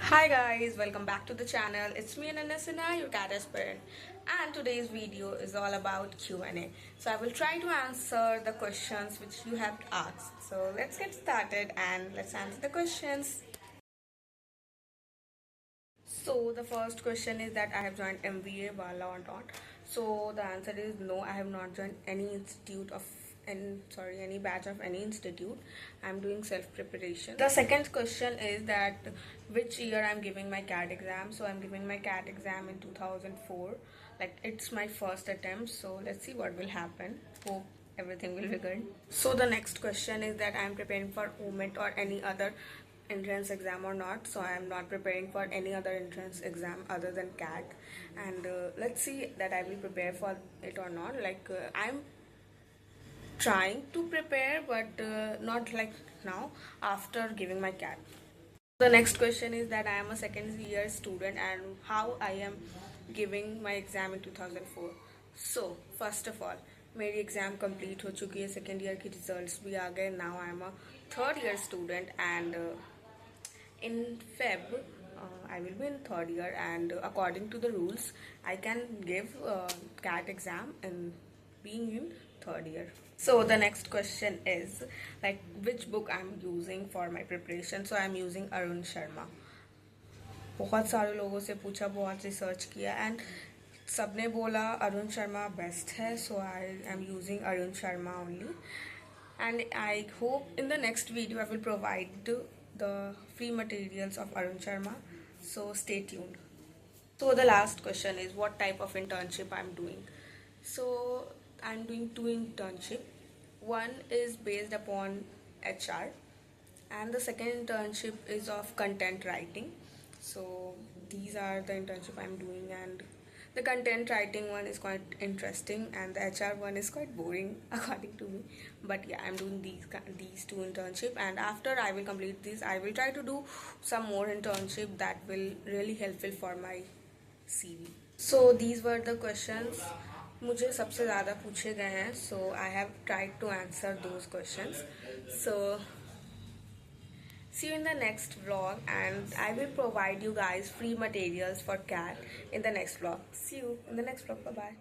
Hi guys, welcome back to the channel. It's me Ananya, your cat aspirant, and today's video is all about Q&A. So I will try to answer the questions which you have asked. So let's get started and let's answer the questions. So the first question is that I have joined MBA Wala or not. So the answer is no, I have not joined any batch of any institute. I'm doing self preparation. The second question is that which year I'm giving my CAT exam. So I'm giving my CAT exam in 2004. Like it's my first attempt. So let's see what will happen. Hope everything will be good. So the next question is that I'm preparing for OMIT or any other entrance exam or not. So I am not preparing for any other entrance exam other than CAT, and let's see that I will prepare for it or not. I'm trying to prepare, but not like now after giving my CAT. The next question is that I am a second year student and how I am giving my exam in 2004. So first of all, मेरी exam complete हो चुकी है, second year की results भी आ गए. Now I am a third year student and in Feb I will be in third year, and according to the rules I can give CAT exam in being in third year. So the next question is like which book I'm using for my preparation. So I'm using Arun Sharma. बहुत सारे लोगों से पूछा, बहुत research किया and सबने बोला Arun Sharma best है. So I am using Arun Sharma only, and I hope in the next video I will provide the free materials of Arun Sharma, so stay tuned. So the last question is what type of internship I'm doing. So I'm doing two internship. One is based upon HR and the second internship is of content writing. So these are the internship I'm doing, and the content writing one is quite interesting and the HR one is quite boring according to me. But yeah, I'm doing these two internship, and after I will complete this I will try to do some more internship that will really helpful for my CV. So these were the questions मुझे सबसे ज़्यादा पूछे गए हैं. So I have tried to answer those questions. So see you in the next vlog, and I will provide you guys free materials for CAT in the next vlog. See you in the next vlog. Bye bye.